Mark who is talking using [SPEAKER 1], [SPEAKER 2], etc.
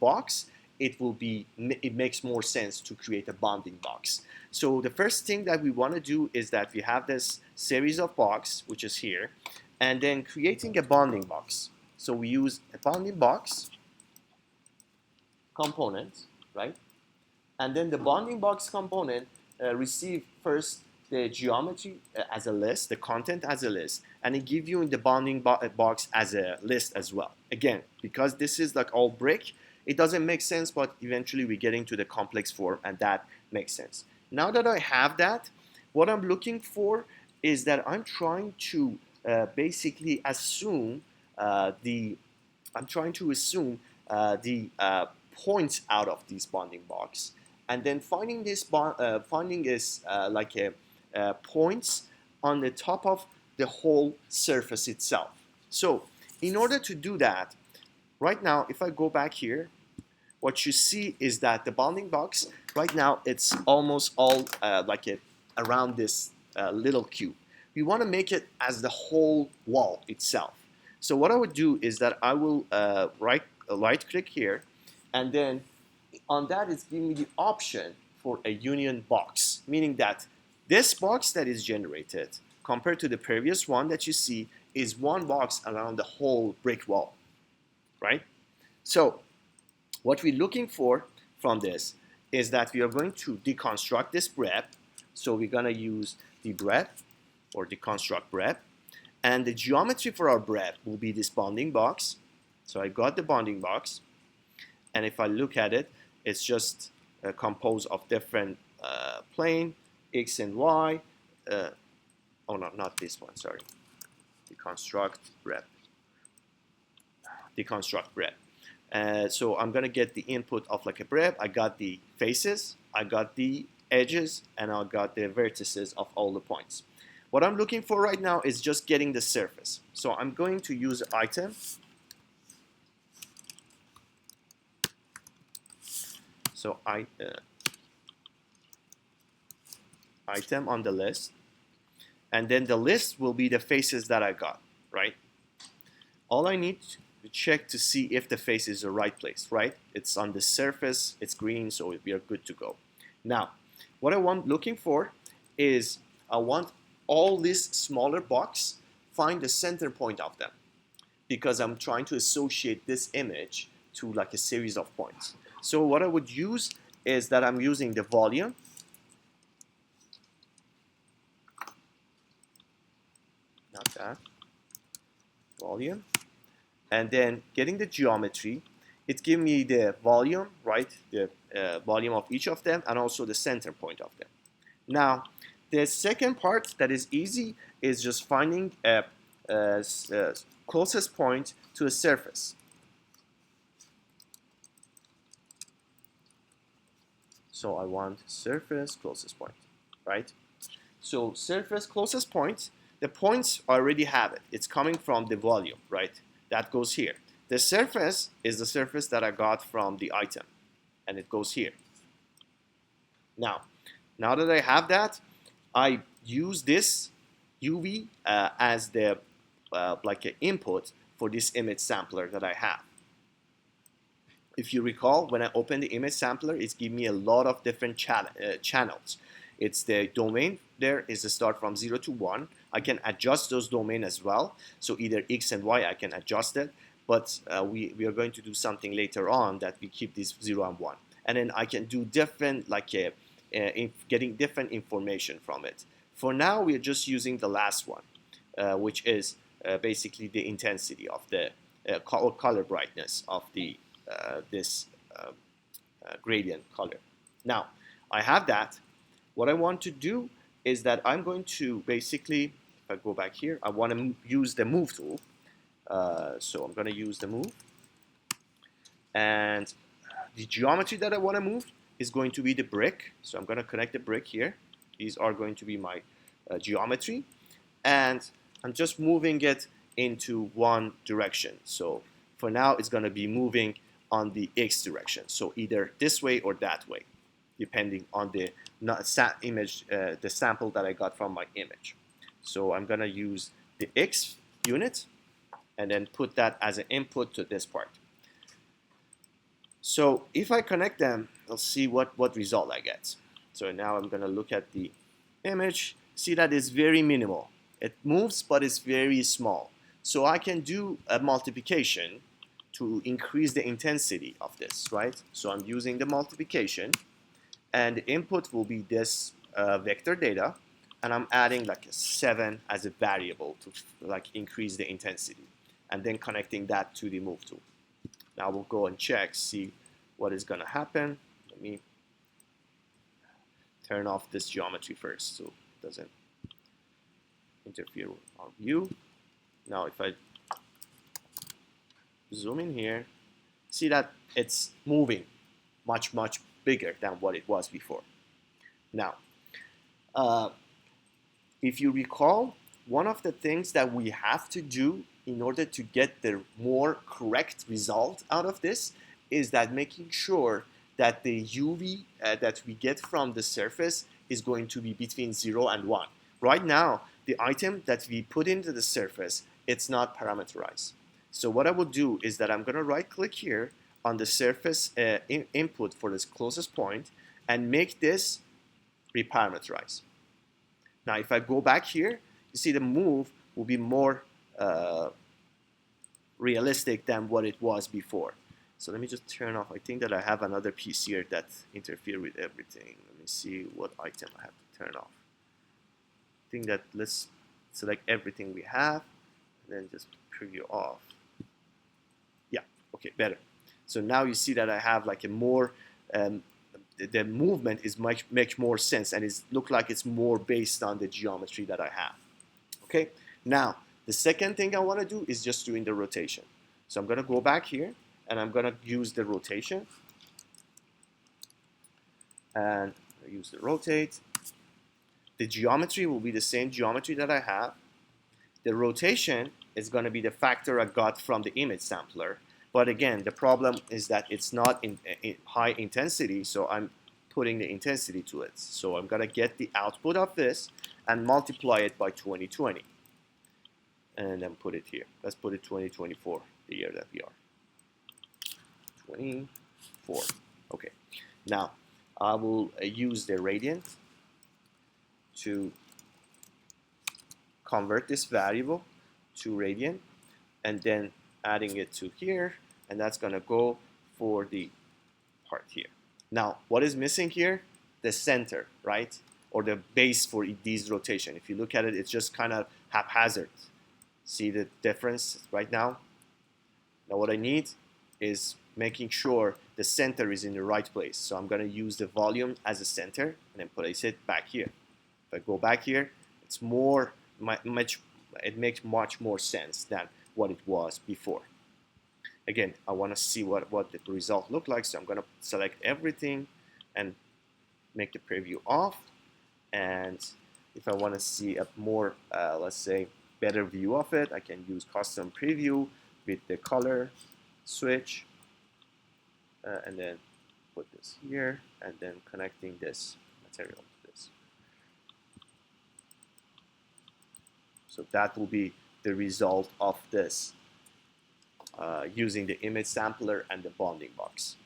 [SPEAKER 1] box, it makes more sense to create a bounding box. So the first thing that we want to do is that we have this series of box, which is here, and then creating a bounding box. So we use a bounding box component, right? And then the bounding box component receive first the geometry as a list, the content as a list, and it give you in the bounding box as a list as well. Again, because this is like all brick, it doesn't make sense, but eventually we get into the complex form, and that makes sense. Now that I have that, what I'm looking for is that I'm trying to basically assume the points out of this bounding box, and then finding this like a points on the top of the whole surface itself. So in order to do that, right now, if I go back here, what you see is that the bounding box right now it's almost all around this little cube. We want to make it as the whole wall itself. So what I would do is that I will right click here, and then on that it's giving me the option for a union box, meaning that this box that is generated compared to the previous one that you see is one box around the whole brick wall, right? So what we're looking for from this is that we are going to deconstruct this breadth. So we're going to use the breadth or deconstruct breadth. And the geometry for our breadth will be this bounding box. So I got the bounding box. And if I look at it, it's just composed of different plane, X and Y. Oh no, not this one, sorry. Deconstruct breadth. Deconstruct breadth. So I'm going to get the input of like a breadth. I got the faces, I got the edges, and I got the vertices of all the points. What I'm looking for right now is just getting the surface. So I'm going to use item. So item on the list. And then the list will be the faces that I got, right? All I need to check to see if the face is the right place, right? It's on the surface, it's green, so we are good to go. Now, what I want looking for is I want all these smaller box, find the center point of them, because I'm trying to associate this image to like a series of points. So what I would use is that I'm using the volume. Not that. Volume. And then getting the geometry, it gives me the volume, right? The volume of each of them, and also the center point of them. Now, the second part that is easy is just finding a closest point to a surface. So I want surface closest point, right? So surface closest point, the points I already have it. It's coming from the volume, right? That goes here. The surface is the surface that I got from the item, and it goes here. Now that I have that, I use this UV as the like an input for this image sampler that I have. If you recall, when I open the image sampler, it's giving me a lot of different channels. It's the domain there is the start from 0 to 1. I can adjust those domain as well. So either X and Y, I can adjust it. But we are going to do something later on that we keep this 0 and 1. And then I can do different, like getting different information from it. For now, we are just using the last one, which is basically the intensity of the color brightness of the this gradient color. Now, I have that. What I want to do is that I'm going to basically, if I go back here, I want to use the move tool. So I'm going to use the move. And the geometry that I want to move is going to be the brick. So I'm going to connect the brick here. These are going to be my geometry. And I'm just moving it into one direction. So for now, it's going to be moving on the X direction. So either this way or that way, depending on the image, the sample that I got from my image. So I'm going to use the X unit and then put that as an input to this part. So if I connect them, I'll see what result I get. So now I'm going to look at the image, see that it's very minimal. It moves, but it's very small. So I can do a multiplication to increase the intensity of this, right? So I'm using the multiplication, and the input will be this vector data, and I'm adding like a 7 as a variable to like increase the intensity, and then connecting that to the move tool. Now we'll go and check, see what is going to happen. Let me turn off this geometry first so it doesn't interfere with our view. Now if I zoom in here, see that it's moving much bigger than what it was before. Now, if you recall, one of the things that we have to do in order to get the more correct result out of this is that making sure that the UV that we get from the surface is going to be between 0 and 1. Right now, the item that we put into the surface, it's not parameterized. So what I will do is that I'm going to right click here on the surface input for this closest point and make this reparameterize. Now if I go back here, you see the move will be more realistic than what it was before. So let me just turn off. I think that I have another piece here that interferes with everything. Let me see what item I have to turn off. I think that let's select everything we have and then just preview off. Yeah, okay, better. So now you see that I have like a more, the movement is much more sense, and it looks like it's more based on the geometry that I have. Okay, now the second thing I want to do is just doing the rotation. So I'm going to go back here and I'm going to use the rotation and use the rotate. The geometry will be the same geometry that I have. The rotation is going to be the factor I got from the image sampler. But again, the problem is that it's not in high intensity, so I'm putting the intensity to it. So I'm going to get the output of this and multiply it by 2020. And then put it here. Let's put it 2024, the year that we are. 24. Okay. Now, I will use the radian to convert this variable to radian, and then adding it to here, and that's going to go for the part here. Now, what is missing here? The center, right? Or the base for these rotation. If you look at it, it's just kind of haphazard. See the difference right now? Now what I need is making sure the center is in the right place. So I'm going to use the volume as a center and then place it back here. If I go back here, it's more, it makes much more sense than what it was before. Again, I want to see what the result looks like, so I'm going to select everything and make the preview off. And if I want to see a more, let's say, better view of it, I can use custom preview with the color switch, and then put this here, and then connecting this material to this. So that will be the result of this using the image sampler and the bounding box.